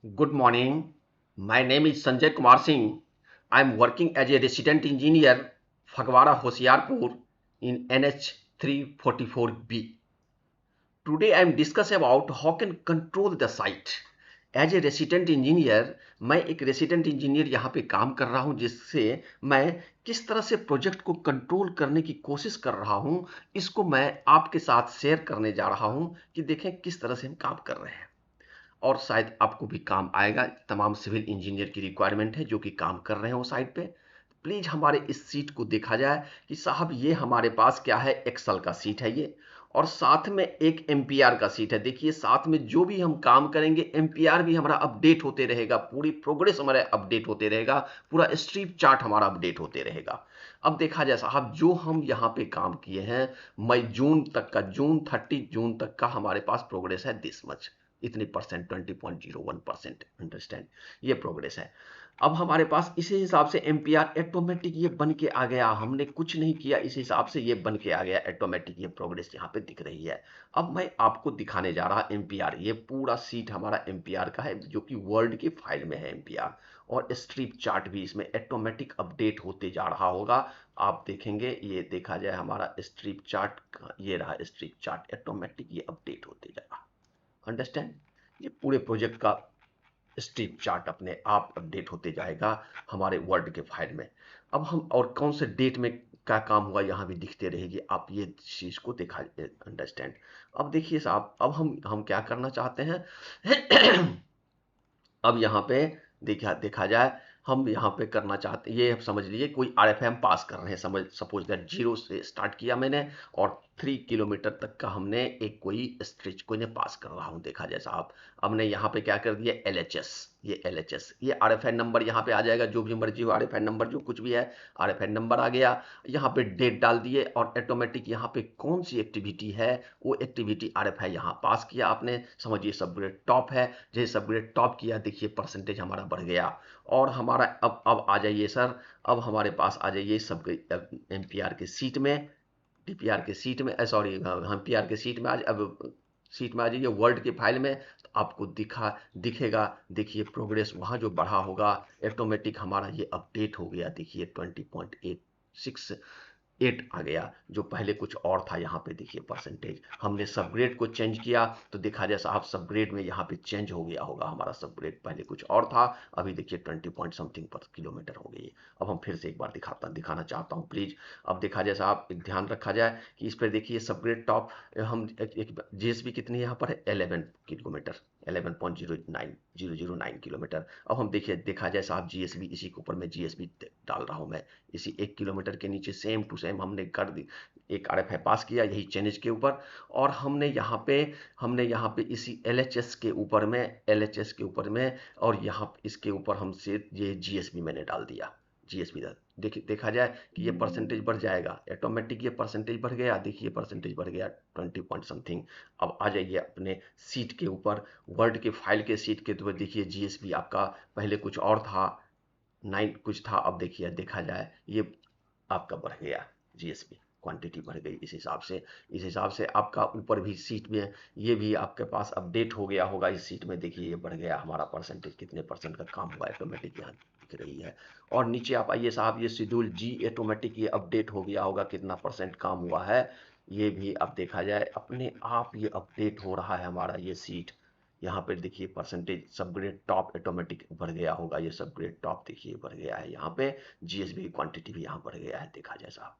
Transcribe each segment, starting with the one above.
Good morning. My name is Sanjay Kumar Singh. I am working as a resident engineer, Phagwara, Hoshiarpur in NH 344B. Today I am discuss about how can control the site. As a resident engineer मैं एक resident engineer यहाँ पे काम कर रहा हूँ जिससे मैं किस तरह से प्रोजेक्ट को कंट्रोल करने की कोशिश कर रहा हूँ इसको मैं आपके साथ शेयर करने जा रहा हूँ कि देखें किस तरह से हम काम कर रहे हैं और शायद आपको भी काम आएगा। तमाम सिविल इंजीनियर की रिक्वायरमेंट है जो कि काम कर रहे हैं वो साइट पे। प्लीज़ हमारे इस सीट को देखा जाए कि साहब ये हमारे पास क्या है, एक्सेल का सीट है ये, और साथ में एक एमपीआर का सीट है। देखिए साथ में जो भी हम काम करेंगे एमपीआर भी हमारा अपडेट होते रहेगा, पूरी प्रोग्रेस हमारा अपडेट होते रहेगा, पूरा स्ट्रीप चार्ट हमारा अपडेट होते रहेगा। अब देखा जाए साहब जो हम यहाँ पे काम किए हैं, मई जून तक का, जून 30 जून तक का हमारे पास प्रोग्रेस है दिस मच, इतनी परसेंट, 20.01%। अंडरस्टैंड, ये प्रोग्रेस है। अब हमारे पास इसी हिसाब से एमपीआर ऑटोमेटिक ये बन के आ गया, हमने कुछ नहीं किया, इस हिसाब से ये बन के आ गया ऑटोमेटिक, ये प्रोग्रेस यहाँ पे दिख रही है। अब मैं आपको दिखाने जा रहा एमपीआर, ये पूरा सीट हमारा एमपीआर का है जो कि वर्ल्ड की फाइल में है एमपीआर, और स्ट्रिप चार्ट भी इसमें ऑटोमेटिक अपडेट होते जा रहा होगा। आप देखेंगे, ये देखा जाए हमारा स्ट्रिप चार्ट, ये रहा स्ट्रिप चार्ट, ऑटोमेटिक ये अपडेट होते जा रहा। अंडरस्टैंड, ये पूरे प्रोजेक्ट का स्ट्रीप चार्ट अपने आप अपडेट होते जाएगा हमारे वर्ड के फाइल में। अब हम और कौन से डेट में क्या काम हुआ यहाँ भी दिखते रहेगी, आप ये चीज़ को देखा। अंडरस्टैंड। अब देखिए साहब, अब हम क्या करना चाहते हैं। अब यहाँ पे देखा देखा जाए, हम यहाँ पे करना चाहते, ये आप समझ लीजिए कोई आरएफआई हम पास कर रहे हैं, समझ सपोज दैट जीरो से स्टार्ट किया मैंने और 3 किलोमीटर तक का हमने एक कोई स्ट्रेच को इन्हें पास कर रहा हूँ। देखा जाए साहब, हमने यहाँ पे क्या कर दिया, एलएचएस, ये एलएचएस, ये आरएफआई नंबर यहाँ पे आ जाएगा, जो भी मर्जी हो आरएफआई नंबर, जो कुछ भी है आरएफआई नंबर आ गया। यहाँ पे डेट डाल दिए और ऑटोमेटिक यहाँ पे कौन सी एक्टिविटी है वो एक्टिविटी आरएफआई यहाँ पास किया आपने, समझिए सबग्रेड टॉप है। जैसे सबग्रेड टॉप किया, देखिए परसेंटेज हमारा बढ़ गया। और हमारा अब आ जाइए सर, अब हमारे पास आ जाइए सब एमपीआर के सीट में, डीपीआर के सीट में, सॉरी हम पीआर के सीट में आज, अब सीट में आ जाइए वर्ल्ड की फाइल में, तो आपको दिखेगा। देखिए प्रोग्रेस वहाँ जो बढ़ा होगा ऑटोमेटिक हमारा ये अपडेट हो गया। देखिए 20.86 आ गया, जो पहले कुछ और था। यहाँ पे देखिए परसेंटेज, हमने सबग्रेड को चेंज किया तो देखा जाए साहब सबग्रेड में यहाँ पे चेंज हो गया होगा, हमारा सबग्रेड पहले कुछ और था, अभी देखिए 20 पॉइंट समथिंग पर किलोमीटर हो गई। अब हम फिर से एक बार दिखाना चाहता हूँ प्लीज। अब देखा जाए साहब, एक ध्यान रखा जाए कि इस पर देखिए सबग्रेड टॉप, हम एक जीएसबी कितनी यहाँ पर है, 11 किलोमीटर, 11.09 किलोमीटर। अब हम देखिए देखा जाए साहब जीएसबी, इसी के ऊपर मैं जीएसबी डाल रहा हूँ मैं, इसी 1 किलोमीटर के नीचे सेम टू सेम हमने कर दी, एक आरएफआई पास किया यही चेंज के ऊपर। और हमने यहाँ पे इसी एलएचएस के ऊपर में, एलएचएस के ऊपर में, और यहाँ इसके ऊपर हमसे ये जीएसबी मैंने डाल दिया, जीएसबी देखिए देखा जाए कि ये परसेंटेज बढ़ जाएगा ऑटोमेटिक, ये परसेंटेज बढ़ गया, देखिए परसेंटेज बढ़ गया 20 पॉइंट समथिंग। अब आ जाइए अपने सीट के ऊपर, वर्ड के फाइल के सीट के ऊपर, देखिए जीएसबी आपका पहले कुछ और था, 9 कुछ था, अब देखिए देखा जाए ये आपका बढ़ गया, जीएसबी क्वांटिटी बढ़ गई। इस हिसाब से आपका ऊपर भी सीट में ये भी आपके पास अपडेट हो गया होगा। इस सीट में देखिए ये बढ़ गया हमारा परसेंटेज, कितने परसेंट का काम हुआ ऑटोमेटिक यहाँ दिख रही है। और नीचे आप आइए साहब, ये शेड्यूल जी ऑटोमेटिक ये अपडेट हो गया होगा, कितना परसेंट काम हुआ है ये भी अब देखा जाए अपने आप ये अपडेट हो रहा है हमारा ये सीट। यहाँ पर देखिए परसेंटेज सबग्रेड टॉप ऑटोमेटिक बढ़ गया होगा, ये सबग्रेड टॉप देखिए बढ़ गया है यहाँ पे, जीएसबी की क्वांटिटी भी यहाँ बढ़ गया है देखा जाए साहब।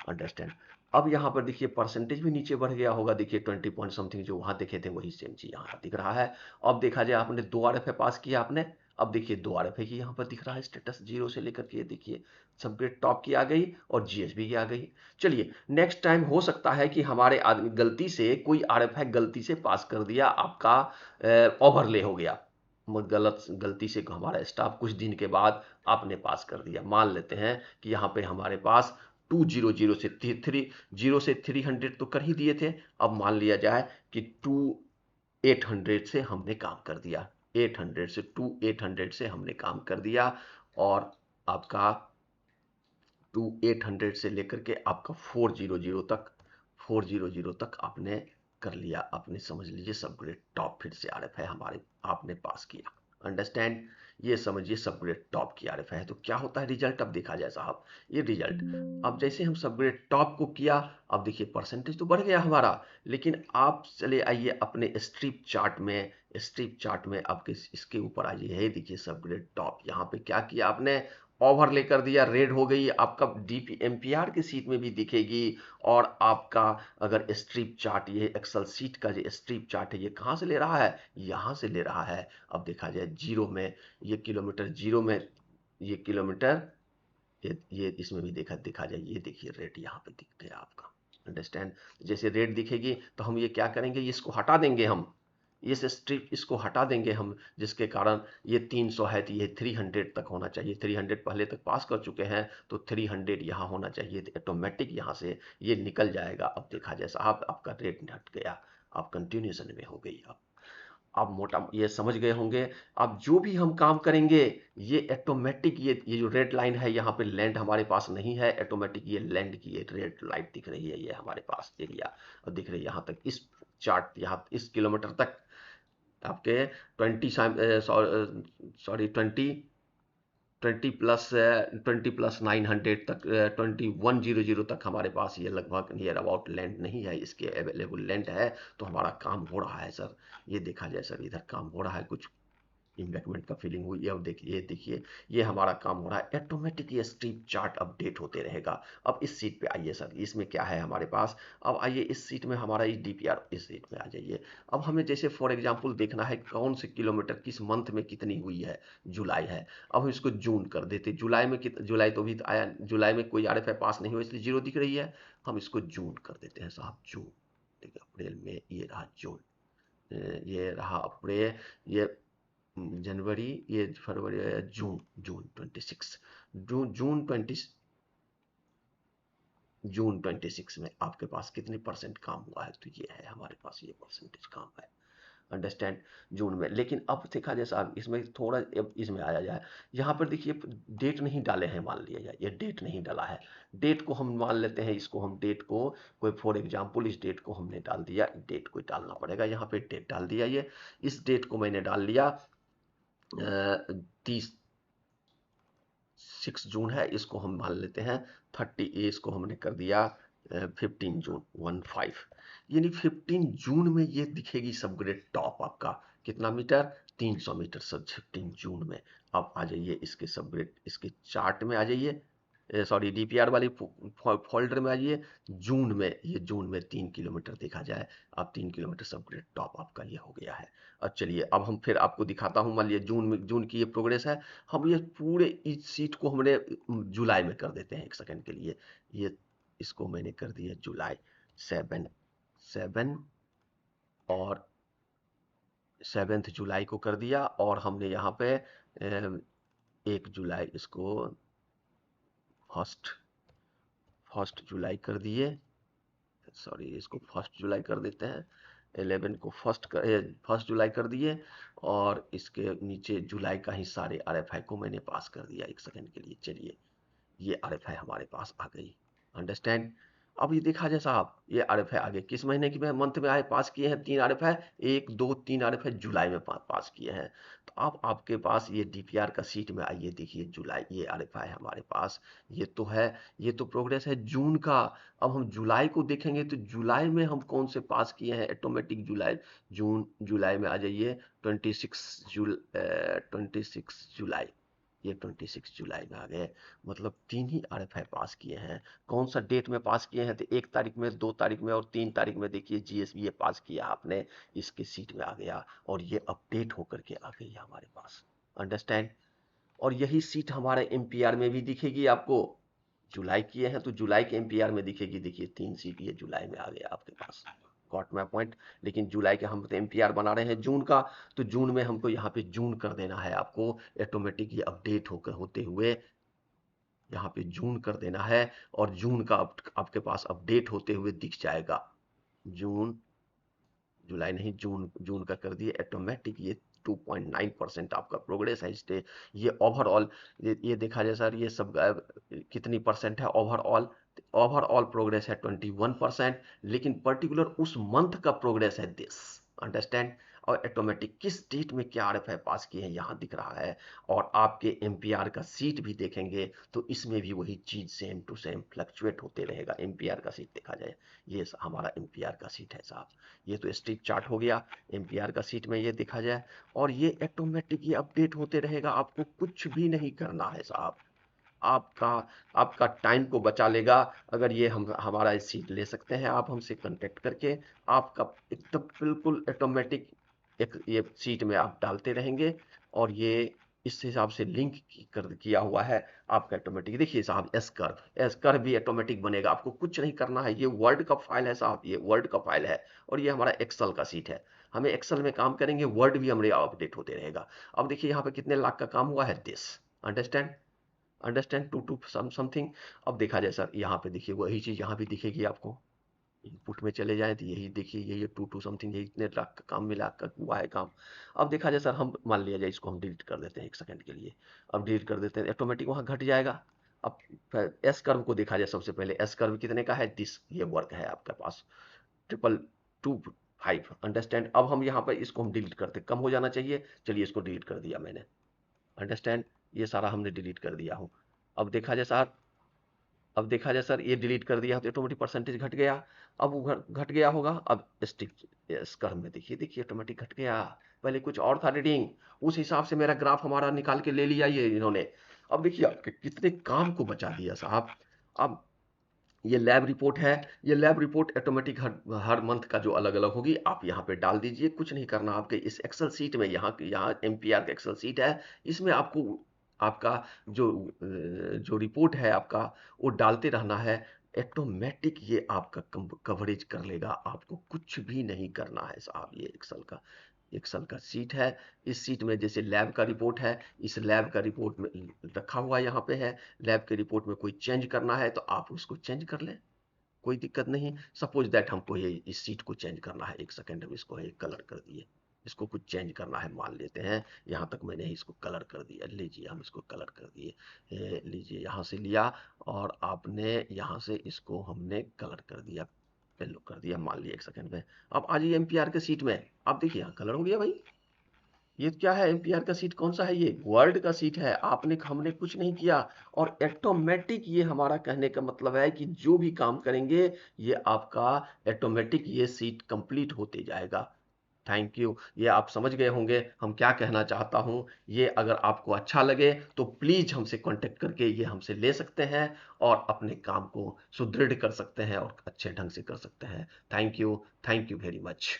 अंडरस्टैंड। अब यहाँ पर देखिए परसेंटेज भी नीचे बढ़ गया होगा, देखिए 20 पॉइंट समथिंग जो वहाँ देखे थे वही सेम चीज यहाँ दिख रहा है। अब देखा जाए आपने 2 आरएफए पास किया आपने, अब देखिए 2 आरएफए की यहाँ पर दिख रहा है स्टेटस, जीरो से लेकर के देखिए सबग्रेड टॉप की आ गई और जीएसबी की आ गई। चलिए नेक्स्ट टाइम हो सकता है कि हमारे आदमी गलती से कोई आरएफए गलती से पास कर दिया, आपका ओवरले हो गया, गलती से हमारा स्टाफ कुछ दिन के बाद आपने पास कर दिया। मान लेते हैं कि यहाँ पे हमारे पास 200 से 300 तो कर ही दिए थे, अब मान लिया जाए कि 2800 से हमने काम कर दिया, 800 से 2800 से हमने काम कर दिया, और आपका 2800 से लेकर के आपका 400 तक आपने कर लिया, आपने समझ लीजिए सबग्रेड टॉप फिर से आरएफ है हमारे, आपने पास किया। अंडरस्टैंड। ये समझिए सबग्रेड टॉप की आरएफआई है। तो क्या होता है रिजल्ट, अब देखा जाए साहब ये रिजल्ट। अब जैसे हम सबग्रेड टॉप को किया, अब देखिए परसेंटेज तो बढ़ गया हमारा, लेकिन आप चले आइए अपने स्ट्रिप चार्ट में, स्ट्रिप चार्ट में आपके इसके ऊपर आइए, ये देखिए सबग्रेड टॉप। यहाँ पे क्या किया आपने, ओवरले कर दिया, रेड हो गई आपका डीपी एमपीआर की सीट में भी दिखेगी। और आपका अगर स्ट्रिप चार्ट, ये एक्सेल सीट का जो स्ट्रिप चार्ट है, ये कहाँ से ले रहा है, यहाँ से ले रहा है। अब देखा जाए जीरो में, ये किलोमीटर जीरो में, ये किलोमीटर, ये इसमें भी देखा देखा जाए, ये देखिए रेट यहाँ पे दिख गया आपका। अंडरस्टैंड। जैसे रेट दिखेगी तो हम ये क्या करेंगे, ये इसको हटा देंगे हम, इस स्ट्रिप इसको हटा देंगे हम, जिसके कारण ये 300 है तो ये 300 तक होना चाहिए। 300 पहले तक पास कर चुके हैं, तो 300 यहाँ होना चाहिए, तो ऑटोमेटिक यहाँ से ये निकल जाएगा। अब देखा जाए साहब आपका रेट हट गया, आप कंटिन्यूशन में हो गई। अब आप मोटा ये समझ गए होंगे। अब जो भी हम काम करेंगे, ये ऑटोमेटिक, ये जो रेड लाइन है यहाँ पे लैंड हमारे पास नहीं है, ऑटोमेटिक ये लैंड की ये रेड लाइट दिख रही है, ये हमारे पास एरिया और दिख रही है यहाँ तक, इस चार्ट यहाँ इस किलोमीटर तक आपके 20 सॉरी 20 प्लस 900 तक, 2100 तक हमारे पास ये लगभग नियर अबाउट लैंड नहीं है, इसके अवेलेबल लैंड है। तो हमारा काम हो रहा है सर, ये देखा जाए सर, इधर काम हो रहा है, कुछ इम्बैकमेंट का फीलिंग हुई है। अब देखिए ये हमारा काम हो रहा है, ऑटोमेटिक ये स्ट्रिप चार्ट अपडेट होते रहेगा। अब इस सीट पे आइए सर, इसमें क्या है हमारे पास, अब आइए इस सीट में हमारा इस डीपीआर, इस सीट में आ जाइए। अब हमें जैसे फॉर एग्जांपल देखना है कौन से किलोमीटर किस मंथ में कितनी हुई है, जुलाई है। अब हम इसको जून कर देते, जुलाई में जुलाई तो भी तो आया, जुलाई में कोई आरएफआई पास नहीं हुआ इसलिए जीरो दिख रही है, हम इसको जून कर देते हैं साहब, जून। देखिए अप्रैल में ये रहा जून, ये रहा अप्रैल, ये जनवरी, ये फरवरी, जून, जून 26, जून 26 में आपके पास कितने परसेंट काम हुआ है, तो ये है हमारे पास, ये परसेंटेज काम है। अंडरस्टैंड। जून में, लेकिन अब देखा जाए साहब इसमें थोड़ा, अब इसमें आया जाए, यहाँ पर देखिए डेट नहीं डाले हैं, मान लिया जाए ये डेट नहीं डाला है। डेट को हम मान लेते हैं, इसको हम डेट को कोई फॉर एग्जांपल इस डेट को हमने डाल दिया, डेट को डालना पड़ेगा, यहाँ पे डेट डाल दिया, ये इस डेट को मैंने डाल लिया 6 जून है, इसको हम मान लेते हैं 30, इसको हमने कर दिया 15 जून 15, यानी 15 जून में ये दिखेगी सबग्रेड टॉप आपका कितना मीटर, 300 मीटर सब 15 जून में। अब आ जाइए इसके सबग्रेड, इसके चार्ट में आ जाइए, सॉरी डीपीआर वाली फोल्डर में आइए। जून में, ये जून में 3 किलोमीटर देखा जाए, अब 3 किलोमीटर सबग्रेड टॉप आपका ये हो गया है। अब चलिए अब हम फिर आपको दिखाता हूँ, मान लीजिए जून में, जून की ये प्रोग्रेस है। हम ये पूरे इस सीट को हमने जुलाई में कर देते हैं एक सेकंड के लिए, ये इसको मैंने कर दिया जुलाई 7 और 7 जुलाई को कर दिया, और हमने यहाँ पे 1 जुलाई इसको फर्स्ट जुलाई कर दिए, सॉरी इसको 1 जुलाई कर देते हैं, 11 को फर्स्ट जुलाई कर दिए, और इसके नीचे जुलाई का ही सारे आरएफआई को मैंने पास कर दिया एक सेकंड के लिए। चलिए ये आरएफआई हमारे पास आ गई। अंडरस्टैंड। अब ये देखा जाए साहब, ये आरएफआई आगे किस महीने की में मंथ में आए पास किए हैं, 3 आरएफआई, 1 2 3 आरएफआई जुलाई में पास किए हैं। तो अब आपके पास ये डीपीआर का सीट में आइए, देखिए जुलाई, ये आरएफआई हमारे पास, ये तो है, ये तो प्रोग्रेस है जून का। अब हम जुलाई को देखेंगे, तो जुलाई में हम कौन से पास किए हैं ऑटोमेटिक, जुलाई, जून, जुलाई में आ जाइए 26 जुलाई, ये 26 जुलाई में आ गए। मतलब 3 ही आरएफआई पास किए हैं। कौन सा डेट में पास किए हैं, तो 1 तारीख में, 2 तारीख में और 3 तारीख में देखिए जीएसबी ये पास किया आपने, इसके सीट में आ गया, और ये अपडेट होकर के आ गई हमारे पास। अंडरस्टैंड। और यही सीट हमारे एमपीआर में भी दिखेगी आपको, जुलाई किए हैं तो जुलाई के एमपीआर में दिखेगी, देखिए 3 सीट ये जुलाई में आ गया आपके पास, गॉट माय पॉइंट। लेकिन जुलाई के हम तो एमपीआर बना रहे हैं जून का, तो जून में हमको यहाँ पे जून कर देना है आपको, ऑटोमेटिक ये अपडेट होकर होते हुए यहाँ पे जून कर देना है, और जून का आपके पास अपडेट होते हुए दिख जाएगा। जून, जुलाई नहीं, जून, जून का कर दिए ऑटोमेटिक, ये 2.9% आपका प्रोग्रेस है स्टे। ये ओवरऑल, ये देखा जाए सर, ये सब कितनी परसेंट है ओवरऑल, ओवरऑल प्रोग्रेस है 21%, लेकिन पर्टिकुलर उस मंथ का प्रोग्रेस है दिस। अंडरस्टैंड। और ऑटोमेटिक किस डेट में क्या आरएफआई पास किए हैं यहाँ दिख रहा है। और आपके एमपीआर का सीट भी देखेंगे तो इसमें भी वही चीज़ सेम टू सेम फ्लक्चुएट होते रहेगा। एमपीआर का सीट देखा जाए, ये हमारा एमपीआर का सीट है साहब। ये तो स्ट्रिप चार्ट हो गया एमपीआर का सीट में, ये देखा जाए। और ये ऑटोमेटिक ये अपडेट होते रहेगा, आपको कुछ भी नहीं करना है साहब। आपका आपका टाइम को बचा लेगा। अगर ये हम हमारा सीट ले सकते हैं आप हमसे कांटेक्ट करके, आपका एकदम बिल्कुल ऑटोमेटिक एक ये सीट में आप डालते रहेंगे। और ये इस हिसाब से लिंक किया हुआ है आपका ऑटोमेटिक। देखिए साहब, एस कर्व भी ऑटोमेटिक बनेगा, आपको कुछ नहीं करना है। ये वर्ड का फाइल है साहब, ये वर्ड का फाइल है। और ये हमारा एक्सेल का सीट है, हमें एक्सेल में काम करेंगे, वर्ड भी हमारे अपडेट होते रहेगा। अब देखिए यहाँ पे कितने लाख का काम हुआ है, this understand understand to to something. अब देखा जाए सर, यहाँ पे देखिए वही चीज़ यहाँ भी दिखेगी आपको। इनपुट में चले जाएं तो यही देखिए, यही टू टू समथिंग, यही इतने लाख का काम मिला कर हुआ है काम। अब देखा जाए सर, हम मान लिया जाए इसको हम डिलीट कर देते हैं 1 सेकंड के लिए। अब डिलीट कर देते हैं, ऑटोमेटिक वहाँ घट जाएगा। अब एस कर्व को देखा जाए, सबसे पहले एस कर्व कितने का है, दिस ये वर्क है आपके पास 222 अंडरस्टैंड। अब हम यहाँ पर इसको हम डिलीट करते, कम हो जाना चाहिए, चलिए इसको डिलीट कर दिया मैंने, अंडरस्टैंड। ये सारा हमने डिलीट कर दिया हूँ। अब देखा जाए सर, अब देखा जाए सर, ये डिलीट कर दिया तो ऑटोमेटिक परसेंटेज घट गया। अब वो घट गया होगा। अब स्टिक इस कर्व में देखिए, देखिए ऑटोमेटिक घट गया। पहले कुछ और था रीडिंग, उस हिसाब से मेरा ग्राफ हमारा निकाल के ले लिया ये इन्होंने। अब देखिए आपके कितने काम को बचा दिया साहब। अब ये लैब रिपोर्ट है, ये लैब रिपोर्ट ऑटोमेटिक हर मंथ का जो अलग अलग होगी आप यहाँ पे डाल दीजिए, कुछ नहीं करना आपके इस एक्सेल सीट में। यहाँ यहाँ एमपीआर का एक्सेल सीट है, इसमें आपको आपका जो रिपोर्ट है आपका वो डालते रहना है। ऑटोमेटिक ये आपका कवरेज कर लेगा, आपको कुछ भी नहीं करना है साहब। ये एक्सेल का सीट है। इस सीट में जैसे लैब का रिपोर्ट है, इस लैब का रिपोर्ट में रखा हुआ यहाँ पे है। लैब के रिपोर्ट में कोई चेंज करना है तो आप उसको चेंज कर लें, कोई दिक्कत नहीं। सपोज दैट हमको ये इस सीट को चेंज करना है, 1 सेकंड हम इसको एक कलर कर दिए, इसको कुछ चेंज करना है मान लेते हैं। यहाँ तक मैंने इसको कलर कर दिया, लीजिए हम इसको कलर कर दिए, लीजिए यहाँ से लिया और आपने यहाँ से इसको हमने कलर कर दिया, येलो कर दिया मान लिया 1 सेकंड में। अब आ जाइए एमपीआर के सीट में, आप देखिए यहाँ कलर हो गया भाई। ये क्या है, एमपीआर का सीट कौन सा है, ये वर्ल्ड का सीट है। आपने हमने कुछ नहीं किया और ऑटोमेटिक, ये हमारा कहने का मतलब है कि जो भी काम करेंगे ये आपका ऑटोमेटिक ये सीट कंप्लीट होते जाएगा। थैंक यू, ये आप समझ गए होंगे हम क्या कहना चाहता हूँ। ये अगर आपको अच्छा लगे तो प्लीज हमसे कांटेक्ट करके ये हमसे ले सकते हैं और अपने काम को सुदृढ़ कर सकते हैं और अच्छे ढंग से कर सकते हैं। Thank you very much.